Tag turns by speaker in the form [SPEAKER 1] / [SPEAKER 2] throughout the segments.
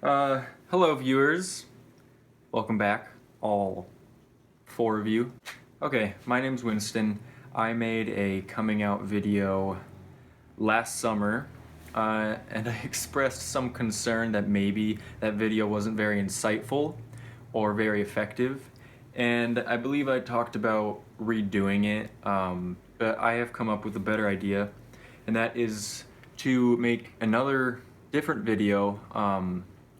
[SPEAKER 1] Hello viewers. Welcome back, all four of you. Okay, my name's Winston. I made a coming out video last summer, and I expressed some concern that maybe that video wasn't very insightful or very effective, and I believe I talked about redoing it, but I have come up with a better idea, and that is to make another different video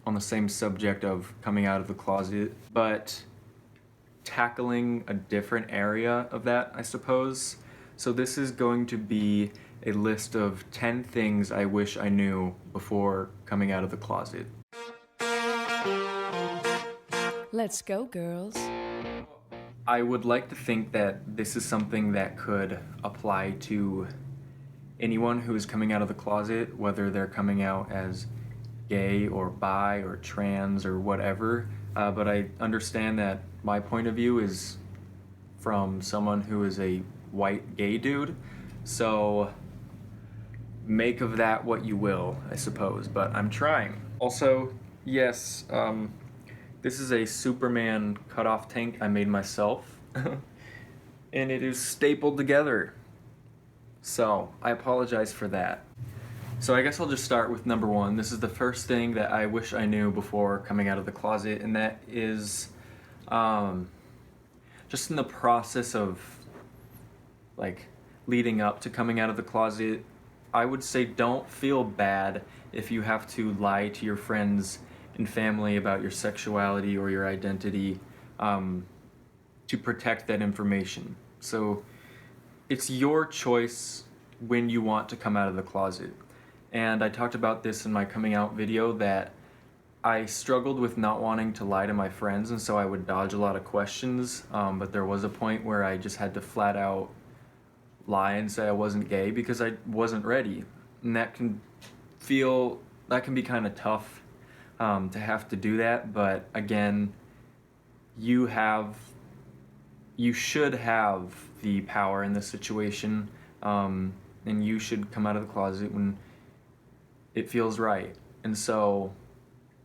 [SPEAKER 1] on the same subject of coming out of the closet, but tackling a different area of that, I suppose. So this is going to be a list of 10 things I wish I knew before coming out of the closet.
[SPEAKER 2] Let's go, girls.
[SPEAKER 1] I would like to think that this is something that could apply to anyone who is coming out of the closet, whether they're coming out as gay or bi or trans or whatever, but I understand that my point of view is from someone who is a white gay dude, so make of that what you will, I suppose, but I'm trying. Also, yes, this is a Superman cutoff tank I made myself, and it is stapled together, so I apologize for that. So I guess I'll just start with number one. This is the first thing that I wish I knew before coming out of the closet, and that is just in the process of like leading up to coming out of the closet, I would say don't feel bad if you have to lie to your friends and family about your sexuality or your identity to protect that information. So it's your choice when you want to come out of the closet. And I talked about this in my coming out video that I struggled with not wanting to lie to my friends, and so I would dodge a lot of questions, but there was a point where I just had to flat out lie and say I wasn't gay because I wasn't ready. And that can be kind of tough to have to do that, but again, you should have the power in this situation, and you should come out of the closet when it feels right. And so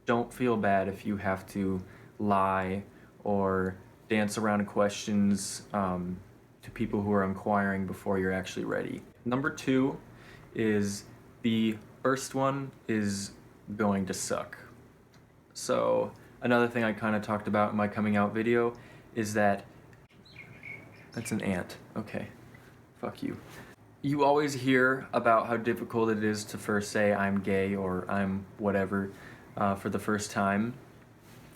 [SPEAKER 1] don't feel bad if you have to lie or dance around questions to people who are inquiring before you're actually ready. Number two is the first one is going to suck. So another thing I kind of talked about in my coming out video is that that's an ant. Okay, fuck you. You always hear about how difficult it is to first say I'm gay or I'm whatever for the first time.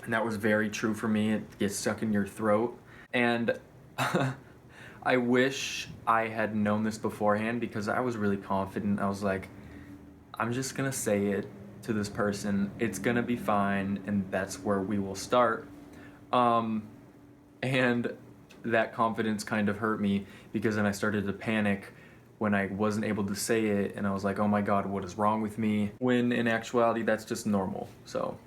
[SPEAKER 1] And that was very true for me. It gets stuck in your throat. And I wish I had known this beforehand because I was really confident. I was like, I'm just gonna say it to this person. It's gonna be fine, and that's where we will start. And that confidence kind of hurt me because then I started to panic when I wasn't able to say it, and I was like, oh my god, what is wrong with me? When in actuality, that's just normal. So,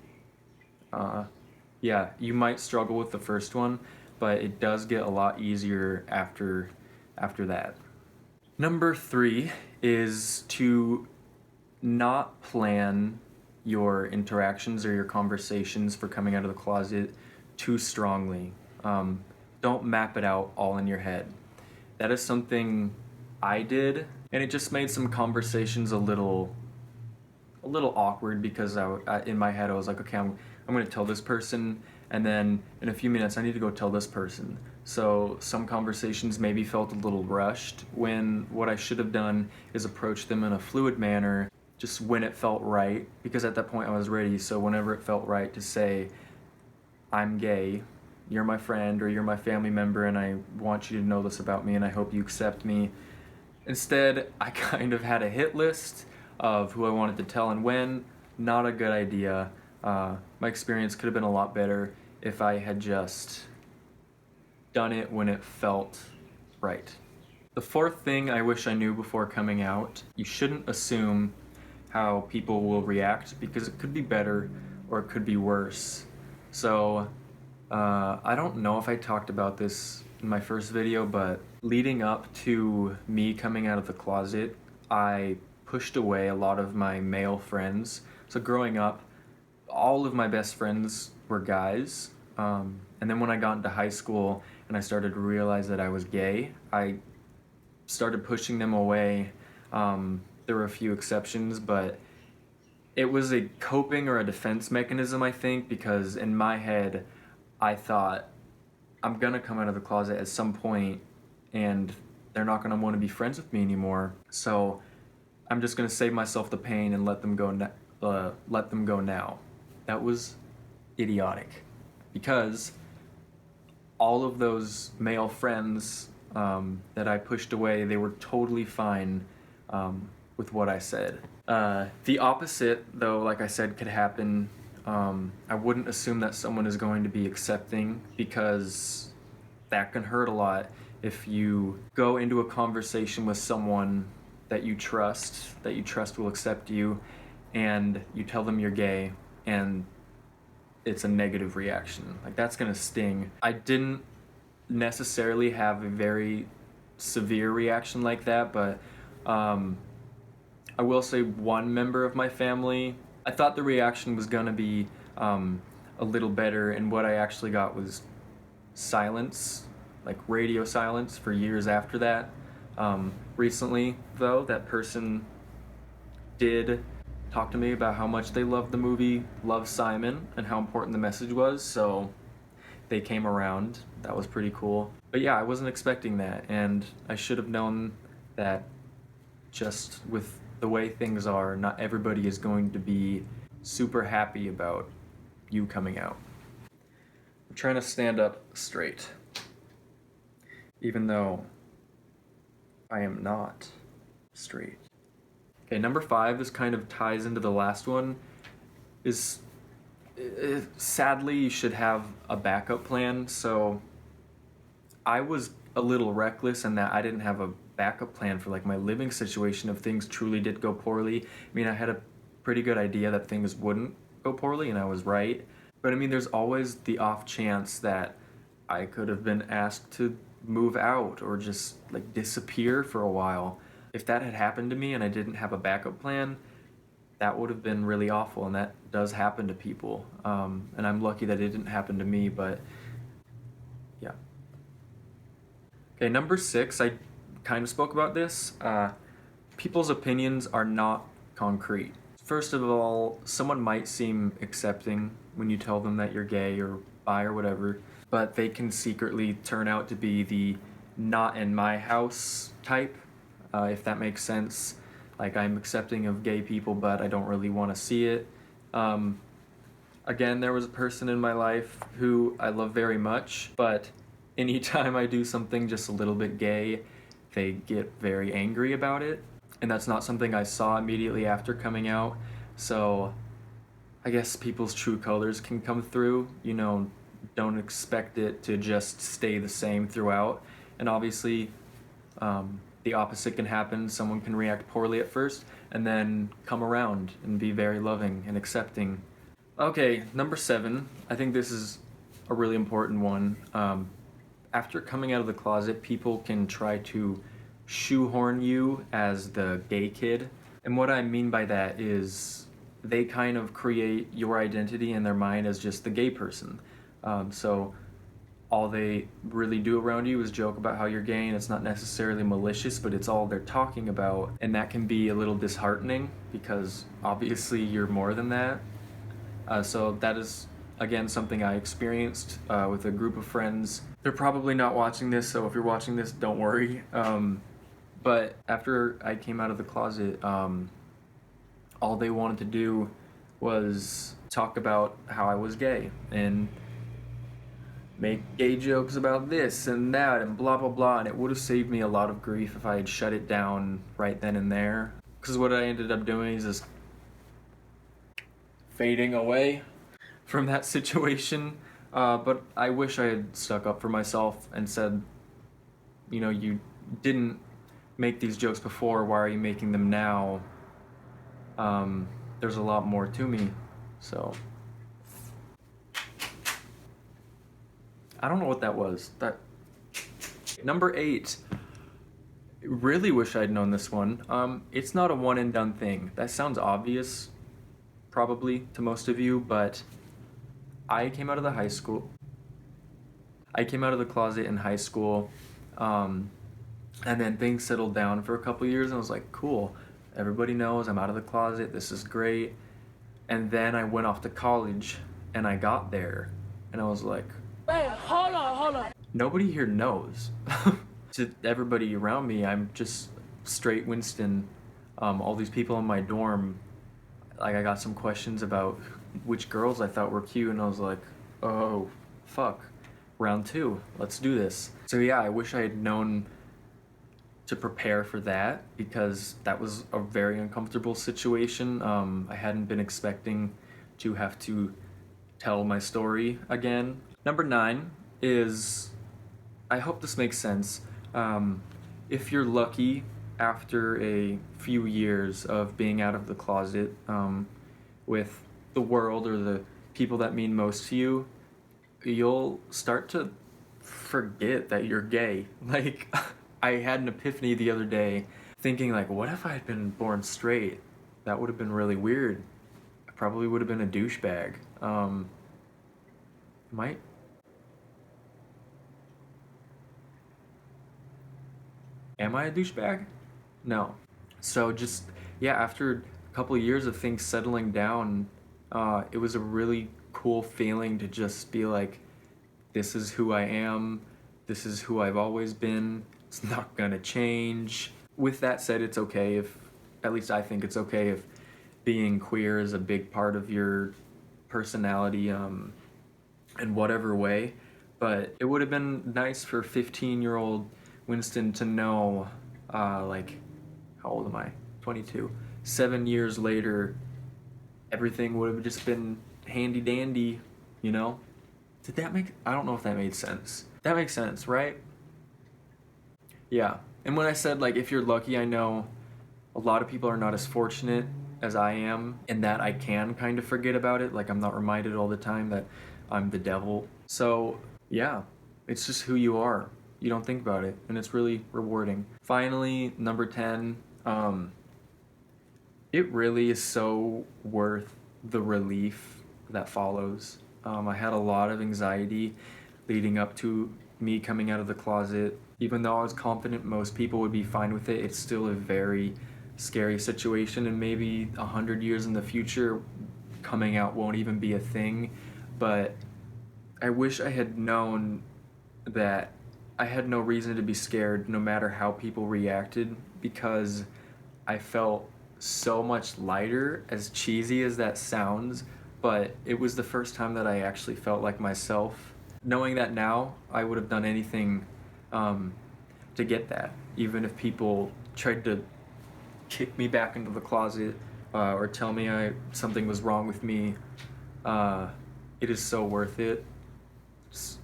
[SPEAKER 1] yeah, you might struggle with the first one, but it does get a lot easier after that. Number three is to not plan your interactions or your conversations for coming out of the closet too strongly. Don't map it out all in your head. That is something I did, and it just made some conversations a little awkward because in my head I was like, okay, I'm going to tell this person, and then in a few minutes I need to go tell this person. So some conversations maybe felt a little rushed when what I should have done is approach them in a fluid manner, just when it felt right, because at that point I was ready. So whenever it felt right to say, I'm gay, you're my friend or you're my family member, and I want you to know this about me, and I hope you accept me. Instead, I kind of had a hit list of who I wanted to tell and when. Not a good idea. My experience could have been a lot better if I had just done it when it felt right. The fourth thing I wish I knew before coming out, you shouldn't assume how people will react because it could be better or it could be worse. So, I don't know if I talked about this in my first video, but leading up to me coming out of the closet, I pushed away a lot of my male friends. So growing up, all of my best friends were guys. And then when I got into high school and I started to realize that I was gay, I started pushing them away. There were a few exceptions, but it was a coping or a defense mechanism, I think, because in my head, I thought I'm gonna come out of the closet at some point and they're not gonna want to be friends with me anymore. So I'm just gonna save myself the pain and let them go. Let them go now. That was idiotic, because all of those male friends that I pushed away, they were totally fine with what I said. The opposite, though, like I said, could happen. I wouldn't assume that someone is going to be accepting, because that can hurt a lot if you go into a conversation with someone that you trust will accept you, and you tell them you're gay, and it's a negative reaction. Like, that's gonna sting. I didn't necessarily have a very severe reaction like that, but I will say one member of my family, I thought the reaction was gonna be a little better, and what I actually got was silence, like radio silence for years after that. Recently, though, that person did talk to me about how much they loved the movie Love, Simon, and how important the message was, so they came around. That was pretty cool. But yeah, I wasn't expecting that, and I should have known that just with the way things are, not everybody is going to be super happy about you coming out. I'm trying to stand up straight, even though I am not straight. Okay, number 5, this kind of ties into the last one, is sadly you should have a backup plan. So I was a little reckless in that I didn't have a backup plan for like my living situation if things truly did go poorly. I mean, I had a pretty good idea that things wouldn't go poorly, and I was right. But I mean, there's always the off chance that I could have been asked to move out or just like disappear for a while. If that had happened to me and I didn't have a backup plan, that would have been really awful, and that does happen to people. And I'm lucky that it didn't happen to me, but yeah. Okay, number 6, I kind of spoke about this. People's opinions are not concrete. First of all, someone might seem accepting when you tell them that you're gay or bi or whatever, but they can secretly turn out to be the not in my house type, if that makes sense. Like, I'm accepting of gay people, but I don't really want to see it. Again, there was a person in my life who I love very much, but anytime I do something just a little bit gay, they get very angry about it. And that's not something I saw immediately after coming out. So I guess people's true colors can come through. You know, don't expect it to just stay the same throughout. And obviously, the opposite can happen. Someone can react poorly at first and then come around and be very loving and accepting. Okay, number 7. I think this is a really important one. After coming out of the closet, people can try to shoehorn you as the gay kid. And what I mean by that is they kind of create your identity in their mind as just the gay person. So all they really do around you is joke about how you're gay, and it's not necessarily malicious, but it's all they're talking about. And that can be a little disheartening because obviously you're more than that. So that is, again, something I experienced with a group of friends. They're probably not watching this, so if you're watching this, don't worry. But after I came out of the closet, all they wanted to do was talk about how I was gay and make gay jokes about this and that and blah blah blah, and it would have saved me a lot of grief if I had shut it down right then and there. Because what I ended up doing is just fading away from that situation. But I wish I had stuck up for myself and said, you know, you didn't make these jokes before, why are you making them now? There's a lot more to me, so I don't know what that was. That number 8. Really wish I'd known this one. It's not a one and done thing. That sounds obvious, probably to most of you, but I came out of the high school. I came out of the closet in high school, and then things settled down for a couple years, and I was like, cool. Everybody knows I'm out of the closet. This is great. And then I went off to college, and I got there, and I was like,
[SPEAKER 3] Wait, hold on.
[SPEAKER 1] nobody here knows. To everybody around me, I'm just straight Winston. All these people in my dorm, like I got some questions about which girls I thought were cute, and I was like, oh, fuck. Round two, let's do this. So yeah, I wish I had known to prepare for that because that was a very uncomfortable situation. I hadn't been expecting to have to tell my story again. Number 9 is, I hope this makes sense. If you're lucky after a few years of being out of the closet with the world or the people that mean most to you, you'll start to forget that you're gay. Like, I had an epiphany the other day thinking like, what if I had been born straight? That would have been really weird. I probably would have been a douchebag. Might. Am I a douchebag? No. So just, yeah, after a couple of years of things settling down, it was a really cool feeling to just be like, this is who I am. This is who I've always been. It's not gonna change. With that said, it's okay if, at least I think it's okay if being queer is a big part of your personality in whatever way. But it would have been nice for 15-year-old Winston to know, like, how old am I? 22. 7 years later, everything would have just been handy dandy, you know? Did that make, I don't know if that made sense. That makes sense, right? Yeah. And when I said, like, if you're lucky, I know a lot of people are not as fortunate as I am in that I can kind of forget about it. Like, I'm not reminded all the time that I'm the devil. So, yeah, it's just who you are. You don't think about it, and it's really rewarding. Finally, number 10, it really is so worth the relief that follows. I had a lot of anxiety leading up to me coming out of the closet. Even though I was confident most people would be fine with it, it's still a very scary situation, and maybe 100 years in the future, coming out won't even be a thing. But I wish I had known that I had no reason to be scared no matter how people reacted, because I felt so much lighter, as cheesy as that sounds, but it was the first time that I actually felt like myself. Knowing that now, I would have done anything to get that, even if people tried to kick me back into the closet or tell me something was wrong with me. It is so worth it. It's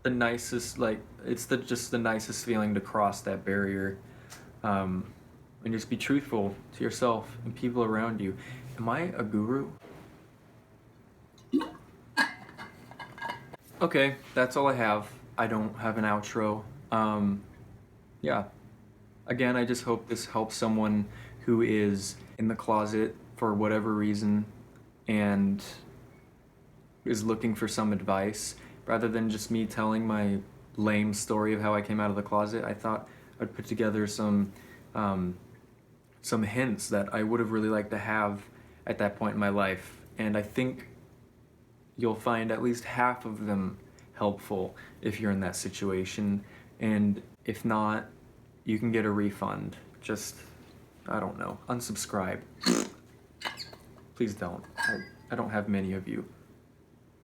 [SPEAKER 1] the nicest, like, it's just the nicest feeling to cross that barrier and just be truthful to yourself and people around you. Am I a guru? Okay, that's all I have. I don't have an outro. Yeah. Again, I just hope this helps someone who is in the closet for whatever reason and is looking for some advice. Rather than just me telling my lame story of how I came out of the closet, I thought I'd put together some hints that I would have really liked to have at that point in my life. And I think you'll find at least half of them helpful if you're in that situation. And if not, you can get a refund. Just, I don't know, unsubscribe. Please don't. I don't have many of you.